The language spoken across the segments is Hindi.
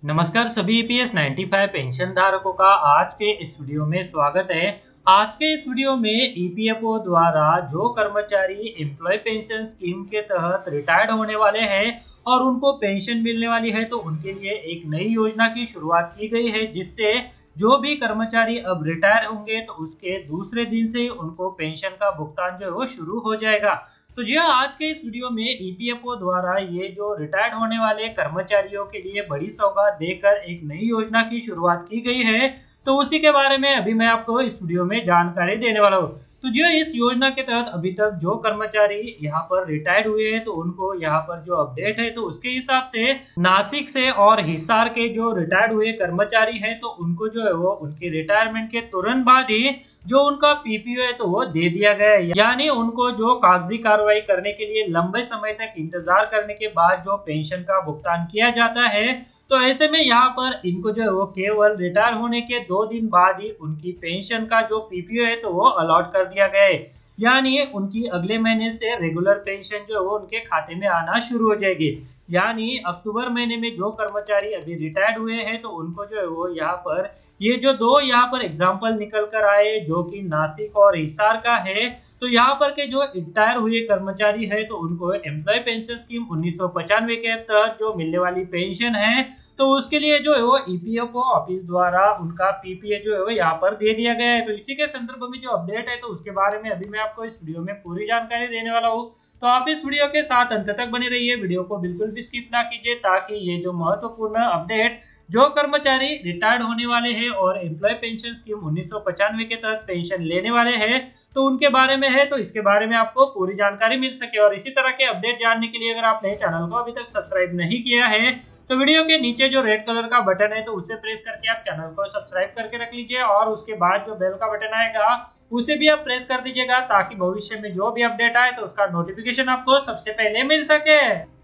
नमस्कार सभी ईपीएस 95 पेंशन धारकों का आज के इस वीडियो में स्वागत है। आज के इस वीडियो में ईपीएफओ द्वारा जो कर्मचारी एम्प्लॉय पेंशन स्कीम के तहत रिटायर्ड होने वाले हैं और उनको पेंशन मिलने वाली है, तो उनके लिए एक नई योजना की शुरुआत की गई है, जिससे जो भी कर्मचारी अब रिटायर होंगे तो उसके दूसरे दिन से उनको पेंशन का भुगतान जो है वो शुरू हो जाएगा। तो जी हाँ, आज के इस वीडियो में ईपीएफओ द्वारा ये जो रिटायर्ड होने वाले कर्मचारियों के लिए बड़ी सौगात देकर एक नई योजना की शुरुआत की गई है, तो उसी के बारे में अभी मैं आपको इस वीडियो में जानकारी देने वाला हूँ। तो जो इस योजना के तहत अभी तक जो कर्मचारी यहाँ पर रिटायर्ड हुए हैं, तो उनको यहाँ पर जो अपडेट है, तो उसके हिसाब से नासिक से और हिसार के जो रिटायर्ड हुए कर्मचारी हैं, तो उनको जो है वो उनके रिटायरमेंट के तुरंत बाद ही जो उनका पीपीओ है तो वो दे दिया गया है। यानी उनको जो कागजी कार्रवाई करने के लिए लंबे समय तक इंतजार करने के बाद जो पेंशन का भुगतान किया जाता है, तो ऐसे में यहाँ पर इनको जो है वो केवल रिटायर होने के 2 दिन बाद ही उनकी पेंशन का जो पीपीओ है तो वो अलॉट कर दिया गया है। यानी उनकी अगले महीने से रेगुलर पेंशन जो है वो उनके खाते में आना शुरू हो जाएगी। यानी अक्टूबर महीने में जो कर्मचारी अभी रिटायर्ड हुए हैं, तो उनको जो है वो यहाँ पर ये जो दो यहाँ पर एग्जाम्पल निकल कर आए, जो कि नासिक और हिसार का है, तो यहाँ पर के जो रिटायर हुए कर्मचारी है तो उनको एम्प्लॉय पेंशन स्कीम 1995 के तहत जो मिलने वाली पेंशन है, तो उसके लिए जो है वो ईपीएफओ ऑफिस द्वारा उनका पीपीए जो है वो यहाँ पर दे दिया गया है। तो इसी के संदर्भ में जो अपडेट है, तो उसके बारे में अभी मैं आपको इस वीडियो में पूरी जानकारी देने वाला हूँ। तो आप इस वीडियो के साथ अंत तक बने रहिए, वीडियो को बिल्कुल भी स्किप ना कीजिए, ताकि ये जो महत्वपूर्ण अपडेट जो कर्मचारी रिटायर्ड होने वाले हैं और एम्प्लॉय पेंशन स्कीम 1995 के तहत पेंशन लेने वाले हैं, तो उनके बारे में है, तो इसके बारे में आपको पूरी जानकारी मिल सके। और इसी तरह के अपडेट जानने के लिए अगर आपने चैनल को अभी तक सब्सक्राइब नहीं किया है, तो वीडियो के नीचे जो रेड कलर का बटन है, तो उसे प्रेस करके आप चैनल को सब्सक्राइब करके रख लीजिए, और उसके बाद जो बेल का बटन आएगा उसे भी आप प्रेस कर दीजिएगा, ताकि भविष्य में जो भी अपडेट आए तो उसका नोटिफिकेशन आपको सबसे पहले मिल सके।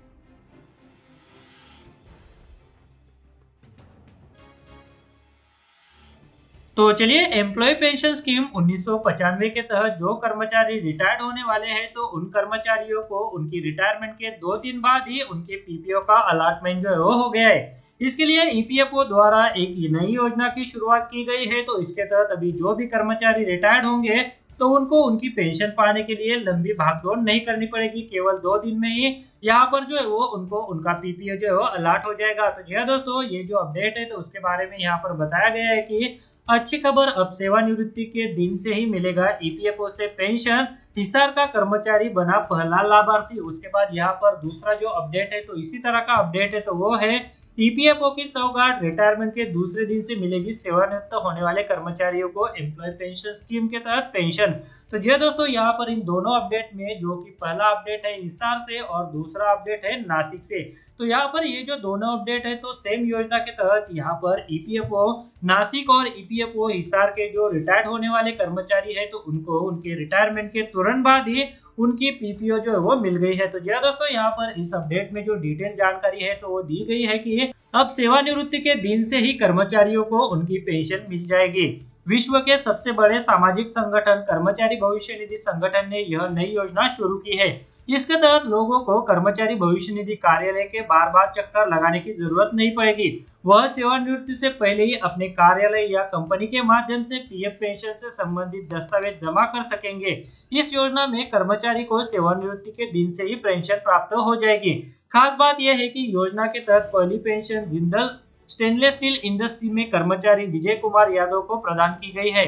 तो चलिए, एम्प्लॉय पेंशन स्कीम 1995 के तहत जो कर्मचारी रिटायर्ड होने वाले हैं, तो उन कर्मचारियों को उनकी रिटायरमेंट के 2 दिन बाद ही उनके पीपीओ का अलॉटमेंट जो है वो हो गया है। इसके लिए ईपीएफओ द्वारा एक नई योजना की शुरुआत की गई है। तो इसके तहत अभी जो भी कर्मचारी रिटायर्ड होंगे, तो उनको उनकी पेंशन पाने के लिए लंबी भागदौड़ नहीं करनी पड़ेगी, केवल 2 दिन में ही यहाँ पर जो है वो उनको उनका पीपीओ जो है वो अलॉट हो जाएगा। तो जी हाँ दोस्तों, ये जो अपडेट है, तो उसके बारे में यहाँ पर बताया गया है कि अच्छी खबर, अब सेवानिवृत्ति के दिन से ही मिलेगा ईपीएफओ से पेंशन। हिसार का कर्मचारी बना पहला लाभार्थी। उसके बाद यहाँ पर दूसरा जो अपडेट है, तो इसी तरह का अपडेट है, तो वो है ईपीएफओ की सौगात, रिटायरमेंट के दूसरे दिन से मिलेगी सेवानिवृत्त होने वाले कर्मचारियों को एम्प्लॉय पेंशन स्कीम के तहत पेंशन। तो जी दोस्तों, यहाँ पर इन दोनों अपडेट में जो कि पहला अपडेट है हिसार से और दूसरा अपडेट है नासिक से, तो यहाँ पर ये जो दोनों अपडेट है, तो सेम योजना के तहत यहाँ पर ईपीएफओ नासिक और ईपीएफओ हिसार के जो रिटायर्ड होने वाले कर्मचारी है, तो उनको उनके रिटायरमेंट के तुरंत बाद ही उनकी पीपीओ जो है वो मिल गई है। तो जी दोस्तों, यहाँ पर इस अपडेट में जो डिटेल जानकारी है, तो वो दी गई है कि अब सेवानिवृत्ति के दिन से ही कर्मचारियों को उनकी पेंशन मिल जाएगी। विश्व के सबसे बड़े सामाजिक संगठन कर्मचारी भविष्य निधि संगठन ने यह नई योजना शुरू की है। इसके तहत लोगों को कर्मचारी भविष्य निधि कार्यालय के बार बार चक्कर लगाने की जरूरत नहीं पड़ेगी। वह सेवानिवृत्ति से पहले ही अपने कार्यालय या कंपनी के माध्यम से पीएफ पेंशन से संबंधित दस्तावेज जमा कर सकेंगे। इस योजना में कर्मचारी को सेवानिवृत्ति के दिन से ही पेंशन प्राप्त हो जाएगी। खास बात यह है कि योजना के तहत पहली pension Jindal stainless steel industry में कर्मचारी विजय कुमार यादव को प्रदान की गई है।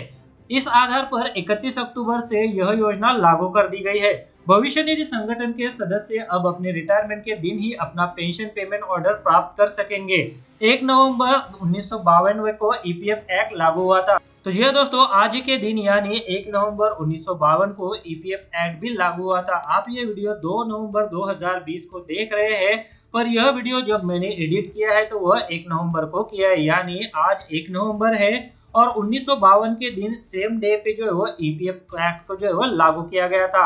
इस आधार पर 31 अक्टूबर से यह योजना लागू कर दी गई है। भविष्य निधि संगठन के सदस्य अब अपने रिटायरमेंट के दिन ही अपना पेंशन पेमेंट ऑर्डर प्राप्त कर सकेंगे। 1 नवंबर 1952 को ईपीएफ एक्ट लागू हुआ था। तो जी दोस्तों, आज के दिन यानी 1 नवंबर 1952 को ईपीएफ एक्ट भी लागू हुआ था। आप ये वीडियो 2 नवंबर 2020 को देख रहे हैं, पर यह वीडियो जब मैंने एडिट किया है, तो वह 1 नवंबर को किया है। यानी आज 1 नवंबर है और 1952 के दिन सेम डे पे जो है वो ईपीएफ एक्ट को जो है वो लागू किया गया था।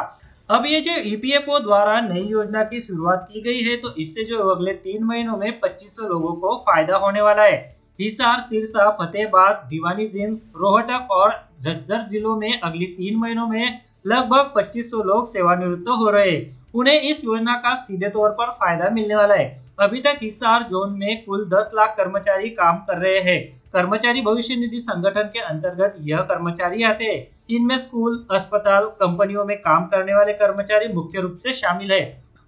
अब ये जो ईपीएफओ द्वारा नई योजना की शुरुआत की गई है, तो इससे जो अगले 3 महीनों में 2500 लोगों को फायदा होने वाला है। हिसार, सिरसा, फतेहाबाद, भिवानी जिंद, रोहतक और झज्जर जिलों में अगले 3 महीनों में लगभग 2500 लोग सेवानिवृत्त हो रहे हैं। उन्हें इस योजना का सीधे तौर पर फायदा मिलने वाला है। अभी तक हिसार जोन में कुल 10 लाख कर्मचारी काम कर रहे हैं। कर्मचारी भविष्य निधि संगठन के अंतर्गत यह कर्मचारी आते हैं। इनमें स्कूल, अस्पताल, कंपनियों में काम करने वाले कर्मचारी मुख्य रूप से शामिल है।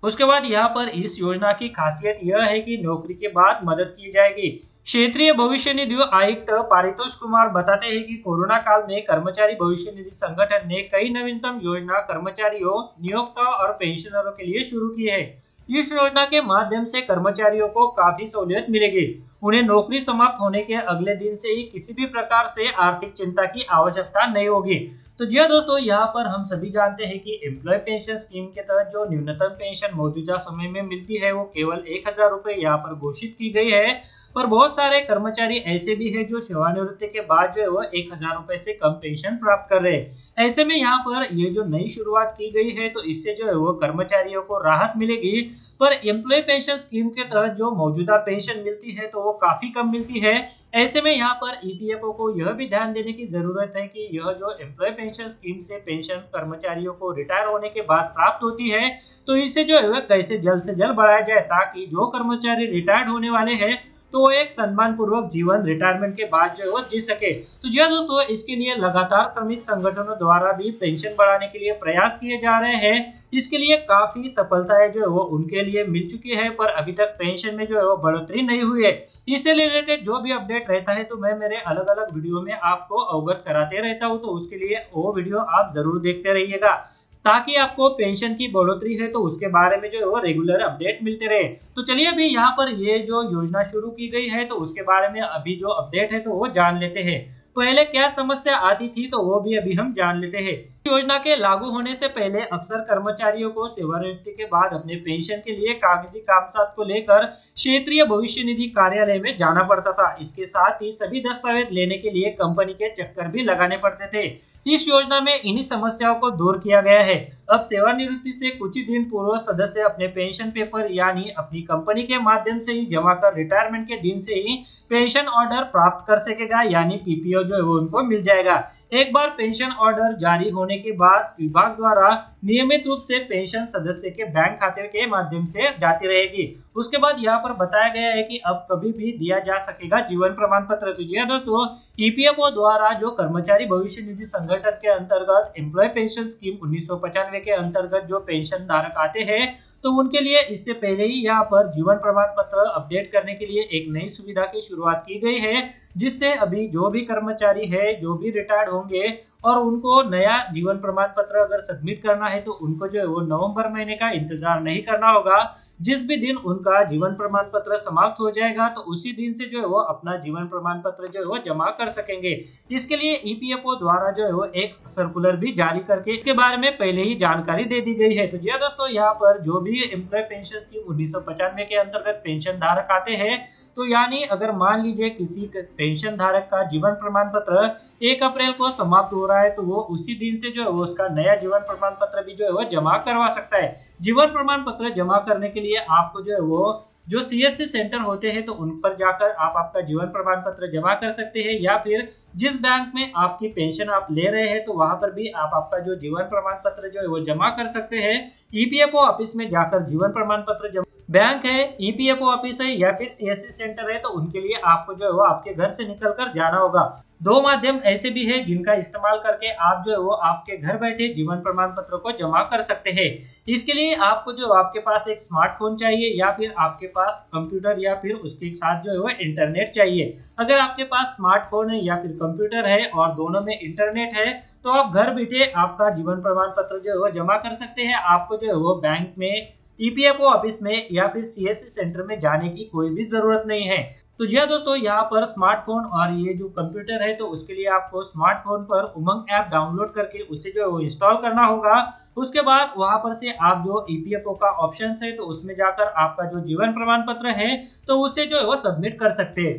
उसके बाद यहाँ पर इस योजना की खासियत यह है कि नौकरी के बाद मदद की जाएगी। क्षेत्रीय भविष्य निधि आयुक्त पारितोष कुमार बताते हैं कि कोरोना काल में कर्मचारी भविष्य निधि संगठन ने कई नवीनतम योजना कर्मचारियों, नियोक्ताओं और पेंशनरों के लिए शुरू की है। इस योजना के माध्यम से कर्मचारियों को काफी सहूलियत मिलेगी। उन्हें नौकरी समाप्त होने के अगले दिन से ही किसी भी प्रकार से आर्थिक चिंता की आवश्यकता नहीं होगी। तो जी हाँ दोस्तों, यहाँ पर हम सभी जानते हैं कि एम्प्लॉय पेंशन स्कीम के तहत जो न्यूनतम पेंशन मौजूदा समय में मिलती है वो केवल 1000 रुपए यहाँ पर घोषित की गई है। पर बहुत सारे कर्मचारी ऐसे भी है जो सेवानिवृत्ति के बाद जो है वो 1000 रुपए से कम पेंशन प्राप्त कर रहे हैं। ऐसे में यहाँ पर ये जो नई शुरुआत की गई है तो इससे जो है वो कर्मचारियों को राहत मिलेगी। पर एम्प्लॉय पेंशन स्कीम के तहत जो मौजूदा पेंशन मिलती है तो वो काफी कम मिलती है। ऐसे में यहाँ पर ईपीएफओ को यह भी ध्यान देने की जरूरत है कि यह जो एम्प्लॉय पेंशन स्कीम से पेंशन कर्मचारियों को रिटायर होने के बाद प्राप्त होती है तो इसे जो है कैसे जल्द से जल्द बढ़ाया जाए, ताकि जो कर्मचारी रिटायर्ड होने वाले हैं तो वो एक सम्मान पूर्वक जीवन रिटायरमेंट के बाद जो है वो जी सके। तो जी हाँ दोस्तों, इसके लिए लगातार श्रमिक संगठनों द्वारा भी पेंशन बढ़ाने के लिए प्रयास किए जा रहे हैं। इसके लिए काफी सफलताएं जो है वो उनके लिए मिल चुकी है, पर अभी तक पेंशन में जो है वो बढ़ोतरी नहीं हुई है। इससे रिलेटेड जो भी अपडेट रहता है तो मैं मेरे अलग अलग वीडियो में आपको अवगत कराते रहता हूँ, तो उसके लिए वो वीडियो आप जरूर देखते रहिएगा ताकि आपको पेंशन की बढ़ोतरी है तो उसके बारे में जो है वो रेगुलर अपडेट मिलते रहे। तो चलिए अभी यहाँ पर ये जो योजना शुरू की गई है तो उसके बारे में अभी जो अपडेट है तो वो जान लेते हैं। पहले क्या समस्या आती थी तो वो भी अभी हम जान लेते हैं। योजना के लागू होने से पहले अक्सर कर्मचारियों को सेवानिवृत्ति के बाद अपने पेंशन के लिए कागजी कागजात को लेकर क्षेत्रीय भविष्य निधि कार्यालय में जाना पड़ता था। इसके साथ ही सभी दस्तावेज लेने के लिए कंपनी के चक्कर भी लगाने पड़ते थे। इस योजना में इन्हीं समस्याओं को दूर किया गया है। अब सेवानिवृत्ति से कुछ ही दिन पूर्व सदस्य अपने पेंशन पेपर यानी अपनी कंपनी के माध्यम से ही जमा कर रिटायरमेंट के दिन से ही पेंशन ऑर्डर प्राप्त कर सकेगा, यानी पीपीओ जो है वो उनको मिल जाएगा। एक बार पेंशन ऑर्डर जारी होने के बाद विभाग द्वारा नियमित रूप से पेंशन सदस्य के बैंक खाते के माध्यम से जाती रहेगी। उसके बाद यहाँ पर बताया गया है कि अब कभी भी दिया जा सकेगा जीवन प्रमाण पत्र। तो जी दोस्तों, ईपीएफओ द्वारा जो कर्मचारी भविष्य निधि संगठन के अंतर्गत एम्प्लॉय पेंशन स्कीम 1995 के अंतर्गत जो पेंशन धारक आते हैं तो उनके लिए इससे पहले ही यहाँ पर जीवन प्रमाण पत्र अपडेट करने के लिए एक नई सुविधा की शुरुआत की गई है, जिससे अभी जो भी कर्मचारी है, जो भी रिटायर्ड होंगे और उनको नया जीवन प्रमाण पत्र अगर सबमिट करना है तो उनको जो है वो नवंबर महीने का इंतजार नहीं करना होगा। जिस भी दिन उनका जीवन प्रमाण पत्र समाप्त हो जाएगा तो उसी दिन से जो है वो अपना जीवन प्रमाण पत्र जो है वो जमा कर सकेंगे। इसके लिए ईपीएफओ द्वारा जो है वो एक सर्कुलर भी जारी करके इसके बारे में पहले ही जानकारी दे दी गई है। तो जी दोस्तों, यहाँ पर जो भी एम्प्लॉय पेंशन स्कीम 1995 के अंतर्गत पेंशन धारक आते हैं तो यानी अगर मान लीजिए किसी पेंशन धारक का जीवन प्रमाण पत्र 1 अप्रैल को समाप्त हो रहा है तो वो उसी दिन से जो है वो उसका नया जीवन प्रमाण पत्र भी जो है वो जमा करवा सकता है। जीवन प्रमाण पत्र जमा करने के लिए आपको जो है वो जो सीएससी सेंटर होते हैं तो उन पर जाकर आप आपका जीवन प्रमाण पत्र जमा कर सकते हैं, या फिर जिस बैंक में आपकी पेंशन आप ले रहे हैं तो वहां पर भी आप आपका जो जीवन प्रमाण पत्र जो है वो जमा कर सकते हैं। ईपीएफओ ऑफिस में जाकर जीवन प्रमाण पत्र जमा, बैंक है, ईपीएफओ ऑफिस है या फिर सीएससी सेंटर है तो उनके लिए आपको जो है वो आपके घर से निकलकर जाना होगा। दो माध्यम ऐसे भी है जिनका इस्तेमाल करके आप जो है वो आपके घर बैठे जीवन प्रमाण पत्र को जमा कर सकते हैं। इसके लिए आपको जो आपके पास एक स्मार्टफोन चाहिए या फिर आपके पास कंप्यूटर या फिर उसके साथ जो है वो इंटरनेट चाहिए। अगर आपके पास स्मार्टफोन है या फिर कंप्यूटर है और दोनों में इंटरनेट है तो आप घर बैठे आपका जीवन प्रमाण पत्र जो है वो जमा कर सकते हैं। आपको जो है वो बैंक में, ईपीएफओ ऑफिस में या फिर सीएससी सेंटर में जाने की कोई भी जरूरत नहीं है। तो जी दोस्तों, यहाँ पर स्मार्टफोन और ये जो कंप्यूटर है तो उसके लिए आपको स्मार्टफोन पर उमंग ऐप डाउनलोड करके उसे जो है वो इंस्टॉल करना होगा। उसके बाद वहां पर से आप जो ईपीएफओ का ऑप्शन है तो उसमें जाकर आपका जो जीवन प्रमाण पत्र है तो उसे जो है वो सबमिट कर सकते हैं।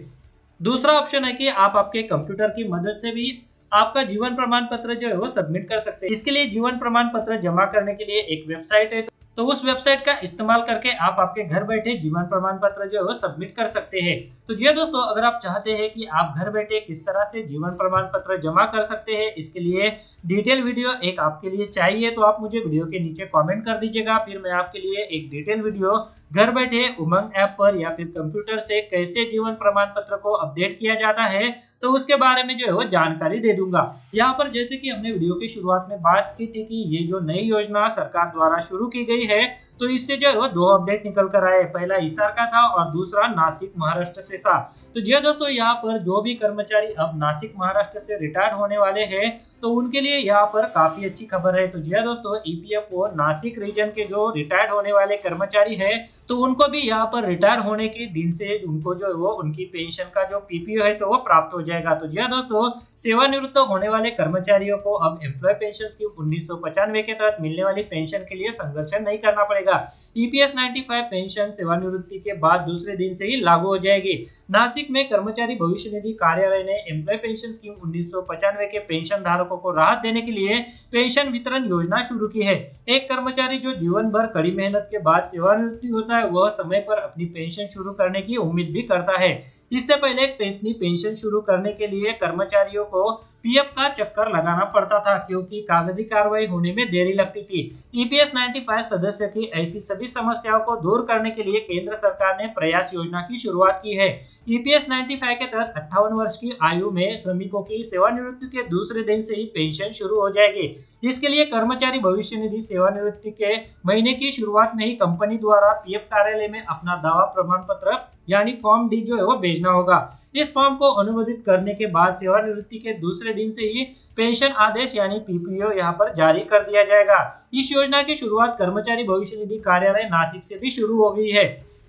दूसरा ऑप्शन है कि आप आपके कंप्यूटर की मदद से भी आपका जीवन प्रमाण पत्र जो है वो सबमिट कर सकते हैं। इसके लिए जीवन प्रमाण पत्र जमा करने के लिए एक वेबसाइट है तो उस वेबसाइट का इस्तेमाल करके आप आपके घर बैठे जीवन प्रमाण पत्र जो है वो सबमिट कर सकते हैं। तो जी दोस्तों, अगर आप चाहते हैं कि आप घर बैठे किस तरह से जीवन प्रमाण पत्र जमा कर सकते हैं, इसके लिए डिटेल वीडियो एक आपके लिए चाहिए तो आप मुझे वीडियो के नीचे कमेंट कर दीजिएगा, फिर मैं आपके लिए एक डिटेल वीडियो घर बैठे उमंग ऐप पर या फिर कंप्यूटर से कैसे जीवन प्रमाण पत्र को अपडेट किया जाता है तो उसके बारे में जो है वो जानकारी दे दूंगा। यहाँ पर जैसे कि हमने वीडियो की शुरुआत में बात की थी कि ये जो नई योजना सरकार द्वारा शुरू की गई है तो इससे जो है वो दो अपडेट निकल कर आए, पहला हिसार का था और दूसरा नासिक महाराष्ट्र से था। तो जी दोस्तों, यहाँ पर जो भी कर्मचारी अब नासिक महाराष्ट्र से रिटायर्ड होने वाले हैं तो उनके लिए यहाँ पर काफी अच्छी खबर है। तो जी दोस्तों, ईपीएफओ नासिक रीजन के जो रिटायर्ड होने वाले कर्मचारी है तो उनको भी यहाँ पर रिटायर होने के दिन से उनको जो है वो उनकी पेंशन का जो पीपीओ है तो वो प्राप्त हो जाएगा। तो जी दोस्तों, सेवानिवृत्त होने वाले कर्मचारियों को अब एम्प्लॉय पेंशन स्कीम 1995 के तहत मिलने वाली पेंशन के लिए संघर्ष नहीं करना पड़ेगा। ईपीएस 95 पेंशन सेवानिवृत्ति के बाद दूसरे दिन से ही लागू हो जाएगी। नासिक में कर्मचारी भविष्य निधि कार्यालय ने एम्प्लॉय पेंशन स्कीम 1995 के पेंशन धारकों को राहत देने के लिए पेंशन वितरण योजना शुरू की है। एक कर्मचारी जो जीवन भर कड़ी मेहनत के बाद सेवानिवृत्ति होता है वह समय पर अपनी पेंशन शुरू करने की उम्मीद भी करता है। इससे पहले अपनी पेंशन शुरू करने के लिए कर्मचारियों को पीएफ का चक्कर लगाना पड़ता था क्योंकि कागजी कार्रवाई होने में देरी लगती थी। ईपीएस 95 सदस्य की ऐसी सभी समस्याओं को दूर करने के लिए केंद्र सरकार ने प्रयास योजना की शुरुआत की है। ईपीएस 95 के तहत 58 वर्ष की आयु में श्रमिकों की सेवानिवृत्ति के दूसरे दिन से ही पेंशन शुरू हो जाएगी। इसके लिए कर्मचारी भविष्य निधि सेवानिवृत्ति के महीने की शुरुआत में ही कंपनी द्वारा पीएफ कार्यालय में अपना दावा प्रमाण पत्र यानी फॉर्म डी जो है वो भेजना होगा। इस फॉर्म को अनुमोदित करने के बाद सेवानिवृत्ति के दूसरे दिन से ही पेंशन आदेश यानी पीपीओ यहाँ पर जारी कर दिया जाएगा। इस योजना की शुरुआत कर्मचारी भविष्य निधि कार्यालय नासिक से भी शुरू हो गई है।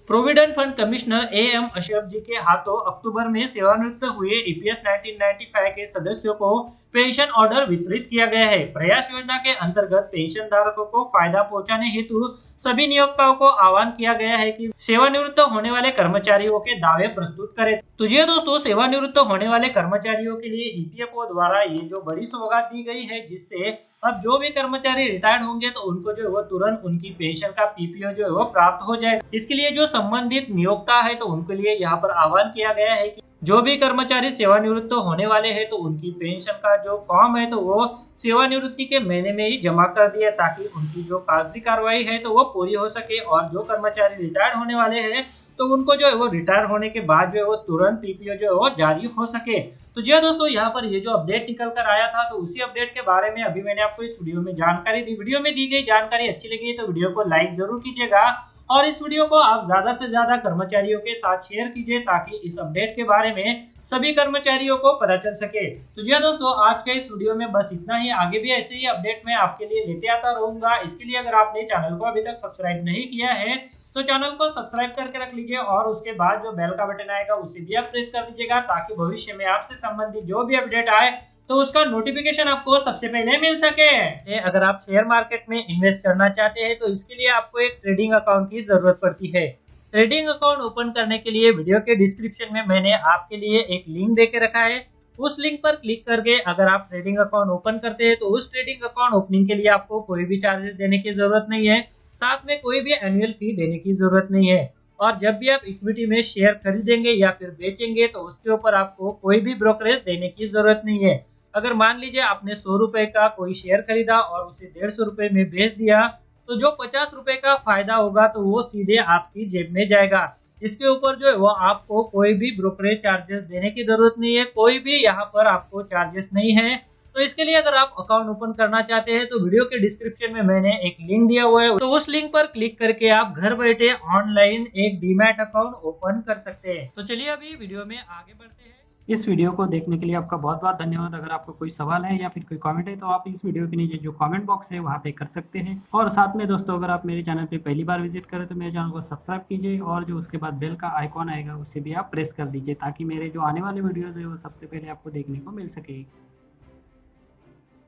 Provident fund commissioner A M Ashraf ji के हाथों अक्टूबर में सेवानिवृत्त हुए ईपीएस 1995 के सदस्यों को पेंशन ऑर्डर वितरित किया गया है। प्रयास योजना के अंतर्गत पेंशन धारकों को फायदा पहुंचाने हेतु सभी नियोक्ताओं को आह्वान किया गया है कि सेवानिवृत्त होने वाले कर्मचारियों के दावे प्रस्तुत करें। तो ये दोस्तों, सेवानिवृत्त होने वाले कर्मचारियों के लिए ईपीएफओ द्वारा ये जो बड़ी सौगात दी गई है जिससे अब जो भी कर्मचारी रिटायर्ड होंगे तो उनको जो है वो तुरंत उनकी पेंशन का पीपीओ जो है वो प्राप्त हो जाएगा। इसके लिए जो संबंधित नियोक्ता है तो उनके लिए यहाँ पर आह्वान किया गया है कि जो भी कर्मचारी सेवानिवृत्त होने वाले हैं तो उनकी पेंशन का जो फॉर्म है तो वो सेवानिवृत्ति के महीने में ही जमा कर दिया ताकि उनकी जो कागजी कार्रवाई है तो वो पूरी हो सके। और जो कर्मचारी रिटायर्ड होने वाले हैं तो उनको जो है वो रिटायर होने के बाद जो है वो तुरंत पीपीओ जो है वो जारी हो सके। तो जी दोस्तों, यहाँ पर ये जो अपडेट निकल कर आया था तो उसी अपडेट के बारे में अभी मैंने आपको इस वीडियो में जानकारी दी। वीडियो में दी गई जानकारी अच्छी लगी तो वीडियो को लाइक जरूर कीजिएगा और इस वीडियो को आप ज्यादा से ज्यादा कर्मचारियों के साथ शेयर कीजिए ताकि इस अपडेट के बारे में सभी कर्मचारियों को पता चल सके। तो जी दोस्तों, आज के इस वीडियो में बस इतना ही। आगे भी ऐसे ही अपडेट मैं आपके लिए लेते आता रहूंगा। इसके लिए अगर आपने चैनल को अभी तक सब्सक्राइब नहीं किया है तो चैनल को सब्सक्राइब करके रख लीजिए और उसके बाद जो बेल का बटन आएगा उसे भी आप प्रेस कर दीजिएगा ताकि भविष्य में आपसे संबंधित जो भी अपडेट आए तो उसका नोटिफिकेशन आपको सबसे पहले मिल सके। अगर आप शेयर मार्केट में इन्वेस्ट करना चाहते हैं तो इसके लिए आपको एक ट्रेडिंग अकाउंट की जरूरत पड़ती है। ट्रेडिंग अकाउंट ओपन करने के लिए वीडियो के डिस्क्रिप्शन में मैंने आपके लिए एक लिंक दे के रखा है। उस लिंक पर क्लिक करके अगर आप ट्रेडिंग अकाउंट ओपन करते हैं तो उस ट्रेडिंग अकाउंट ओपनिंग के लिए आपको कोई भी चार्जेस देने की जरूरत नहीं है, साथ में कोई भी एनुअल फी देने की जरूरत नहीं है। और जब भी आप इक्विटी में शेयर खरीदेंगे या फिर बेचेंगे तो उसके ऊपर आपको कोई भी ब्रोकरेज देने की जरूरत नहीं है। अगर मान लीजिए आपने 100 रुपए का कोई शेयर खरीदा और उसे 150 रुपए में बेच दिया तो जो 50 रुपए का फायदा होगा तो वो सीधे आपकी जेब में जाएगा। इसके ऊपर जो है वो आपको कोई भी ब्रोकरेज चार्जेस देने की जरूरत नहीं है, कोई भी यहाँ पर आपको चार्जेस नहीं है। तो इसके लिए अगर आप अकाउंट ओपन करना चाहते हैं तो वीडियो के डिस्क्रिप्शन में मैंने एक लिंक दिया हुआ है, तो उस लिंक पर क्लिक करके आप घर बैठे ऑनलाइन एक डीमैट अकाउंट ओपन कर सकते हैं। तो चलिए अभी वीडियो में आगे बढ़ते हैं। इस वीडियो को देखने के लिए आपका बहुत बहुत धन्यवाद। अगर आपको कोई सवाल है या फिर कोई कमेंट है तो आप इस वीडियो के नीचे जो कमेंट बॉक्स है वहाँ पे कर सकते हैं। और साथ में दोस्तों, अगर आप मेरे चैनल पे पहली बार विजिट करें तो मेरे चैनल को सब्सक्राइब कीजिए और जो उसके बाद बेल का आइकॉन आएगा उसे भी आप प्रेस कर दीजिए ताकि मेरे जो आने वाले वीडियोज़ है वो सबसे पहले आपको देखने को मिल सके।